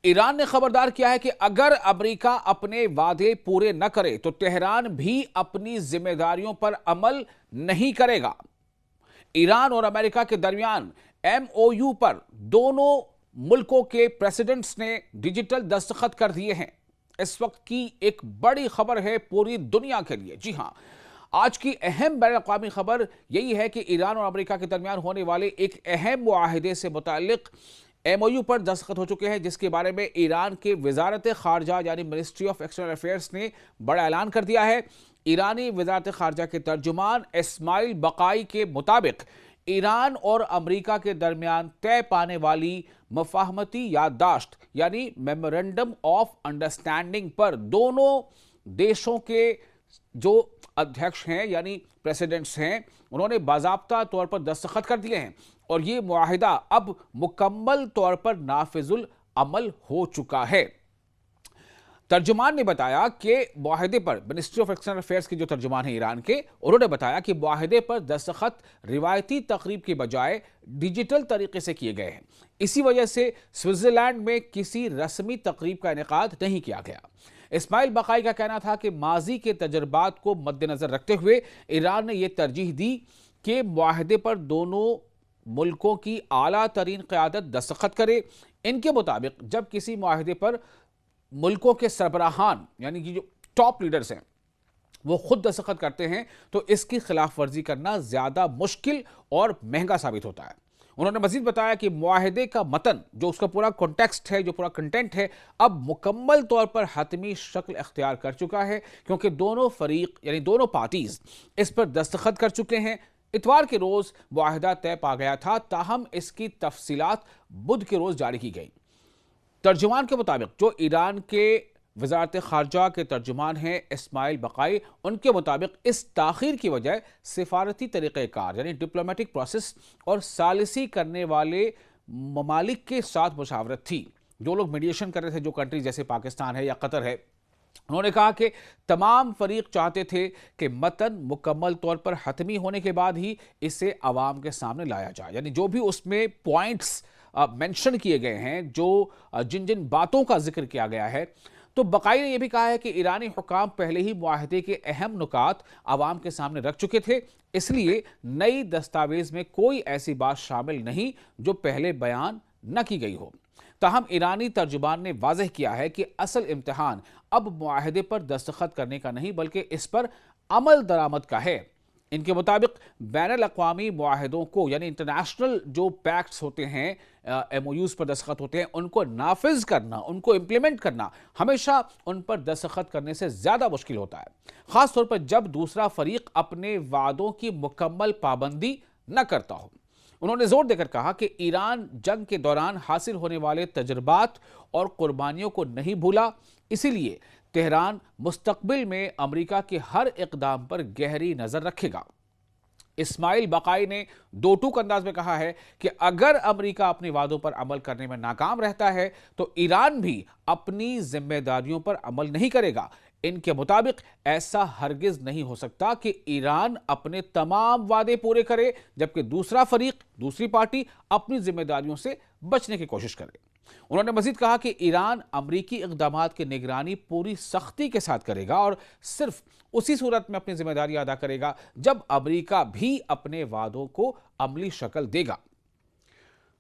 ایران نے خبردار کیا ہے کہ اگر امریکہ اپنے وعدے پورے نہ کرے تو تہران بھی اپنی ذمہ داریوں پر عمل نہیں کرے گا۔ ایران اور امریکہ کے درمیان ایم او یو پر دونوں ملکوں کے پریزیڈنٹس نے ڈیجیٹل دستخط کر دیے ہیں۔ اس وقت کی ایک بڑی خبر ہے پوری دنیا کے لیے۔ جی ہاں، آج کی اہم بین الاقوامی خبر یہی ہے کہ ایران اور امریکہ کے درمیان ہونے والے ایک اہم معاہدے سے متعلق ایم او یو پر دستخط ہو چکے ہیں، جس کے بارے میں ایران کے وزارت خارجہ یعنی منسٹری آف ایکسٹرنل افیئرز نے بڑا اعلان کر دیا ہے۔ ایرانی وزارت خارجہ کے ترجمان اسماعیل بقائی کے مطابق ایران اور امریکہ کے درمیان طے پانے والی مفاہمتی یادداشت یعنی میمورنڈم آف انڈرسٹینڈنگ پر دونوں دیشوں کے جو ادھیکش ہیں یعنی پریزیڈنٹس ہیں، انہوں نے باضابطہ طور پر دستخط کر دیے ہیں اور یہ معاہدہ اب مکمل طور پر نافذ العمل ہو چکا ہے۔ ترجمان نے بتایا کہ معاہدے پر منسٹری آف ایکسٹرنل افیئرز کے جو ترجمان ہیں ایران کے، انہوں نے بتایا کہ معاہدے پر دستخط روایتی تقریب کے بجائے ڈیجیٹل طریقے سے کیے گئے ہیں۔ اسی وجہ سے سوئٹزرلینڈ میں کسی رسمی تقریب کا انعقاد نہیں کیا گیا۔ اسماعیل بقائی کا کہنا تھا کہ ماضی کے تجربات کو مد نظر رکھتے ہوئے ایران نے یہ ترجیح دی کہ معاہدے پر دونوں ملکوں کی اعلیٰ ترین قیادت دستخط کرے۔ ان کے مطابق جب کسی معاہدے پر ملکوں کے سربراہان یعنی کہ جو ٹاپ لیڈرز ہیں وہ خود دستخط کرتے ہیں تو اس کی خلاف ورزی کرنا زیادہ مشکل اور مہنگا ثابت ہوتا ہے۔ انہوں نے مزید بتایا کہ معاہدے کا متن جو اس کا پورا کانٹیکسٹ ہے، جو پورا کنٹینٹ ہے، اب مکمل طور پر حتمی شکل اختیار کر چکا ہے کیونکہ دونوں فریق یعنی دونوں پارٹیز اس پر دستخط کر چکے ہیں۔ اتوار کے روز معاہدہ طے پا گیا تھا، تاہم اس کی تفصیلات بدھ کے روز جاری کی گئی۔ ترجمان کے مطابق جو ایران کے وزارت خارجہ کے ترجمان ہیں اسماعیل بقائی، ان کے مطابق اس تاخیر کی وجہ سفارتی طریقہ کار یعنی ڈپلومیٹک پروسیس اور ثالثی کرنے والے ممالک کے ساتھ مشاورت تھی۔ جو لوگ میڈیشن کر رہے تھے، جو کنٹریز جیسے پاکستان ہے یا قطر ہے، انہوں نے کہا کہ تمام فریق چاہتے تھے کہ متن مکمل طور پر حتمی ہونے کے بعد ہی اسے عوام کے سامنے لایا جائے، یعنی جو بھی اس میں پوائنٹس مینشن کیے گئے ہیں، جو جن باتوں کا ذکر کیا گیا ہے۔ تو بقائی نے یہ بھی کہا ہے کہ ایرانی حکام پہلے ہی معاہدے کے اہم نکات عوام کے سامنے رکھ چکے تھے، اس لیے نئی دستاویز میں کوئی ایسی بات شامل نہیں جو پہلے بیان نہ کی گئی ہو۔ تاہم ایرانی ترجمان نے واضح کیا ہے کہ اصل امتحان اب معاہدے پر دستخط کرنے کا نہیں بلکہ اس پر عمل درآمد کا ہے۔ ان کے مطابق بین الاقوامی معاہدوں کو یعنی انٹرنیشنل جو پیکٹس ہوتے ہیں، ایم او یوز پر دستخط ہوتے ہیں، ان کو نافذ کرنا، ان کو امپلیمنٹ کرنا ہمیشہ ان پر دستخط کرنے سے زیادہ مشکل ہوتا ہے، خاص طور پر جب دوسرا فریق اپنے وعدوں کی مکمل پابندی نہ کرتا ہو۔ انہوں نے زور دے کر کہا کہ ایران جنگ کے دوران حاصل ہونے والے تجربات اور قربانیوں کو نہیں بھولا، اسی لیے تہران مستقبل میں امریکہ کے ہر اقدام پر گہری نظر رکھے گا۔ اسماعیل بقائی نے دو ٹوک انداز میں کہا ہے کہ اگر امریکہ اپنے وعدوں پر عمل کرنے میں ناکام رہتا ہے تو ایران بھی اپنی ذمہ داریوں پر عمل نہیں کرے گا۔ ان کے مطابق ایسا ہرگز نہیں ہو سکتا کہ ایران اپنے تمام وعدے پورے کرے جبکہ دوسرا فریق، دوسری پارٹی اپنی ذمہ داریوں سے بچنے کی کوشش کرے۔ انہوں نے مزید کہا کہ ایران امریکی اقدامات کی نگرانی پوری سختی کے ساتھ کرے گا اور صرف اسی صورت میں اپنی ذمہ داری ادا کرے گا جب امریکہ بھی اپنے وعدوں کو عملی شکل دے گا۔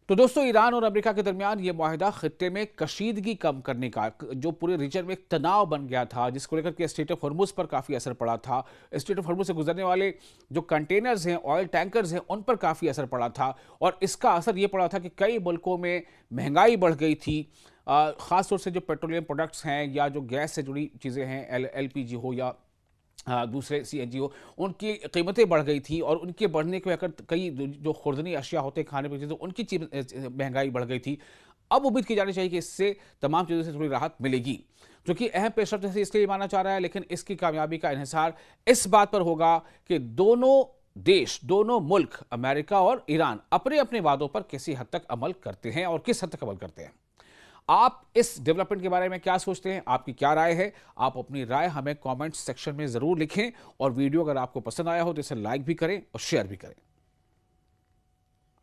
تو دوستو، ایران اور امریکہ کے درمیان یہ معاہدہ خطے میں کشیدگی کم کرنے کا، جو پورے ریجن میں ایک تناؤ بن گیا تھا جس کو لے کر کے اسٹریٹ آف ہرمز پر کافی اثر پڑا تھا، اسٹریٹ آف ہرمز سے گزرنے والے جو کنٹینرز ہیں، آئل ٹینکرز ہیں، ان پر کافی اثر پڑا تھا اور اس کا اثر یہ پڑا تھا کہ کئی ملکوں میں مہنگائی بڑھ گئی تھی، خاص طور سے جو پیٹرولیم پروڈکٹس ہیں یا جو گیس سے جڑی چیزیں ہیں، ایل پی جی ہو یا دوسرے سی این جی ہو، ان کی قیمتیں بڑھ گئی تھی اور ان کے بڑھنے کے وقت کئی جو خوردنی اشیاء ہوتے ہیں کھانے پینے، ان کی مہنگائی بڑھ گئی تھی۔ اب امید کی جانی چاہیے کہ اس سے تمام چیزوں سے تھوڑی راحت ملے گی، جو کہ اہم پیش رفت ہے، اس لیے مانا چاہ رہا ہے، لیکن اس کی کامیابی کا انحصار اس بات پر ہوگا کہ دونوں دیش، دونوں ملک امریکہ اور ایران اپنے اپنے وعدوں پر کسی حد تک عمل کرتے ہیں اور کس حد تک عمل کرتے ہیں۔ آپ اس ڈیولپمنٹ کے بارے میں کیا سوچتے ہیں؟ آپ کی کیا رائے ہے؟ آپ اپنی رائے ہمیں کامنٹ سیکشن میں ضرور لکھیں اور ویڈیو اگر آپ کو پسند آیا ہو تو اسے لائک بھی کریں اور شیئر بھی کریں۔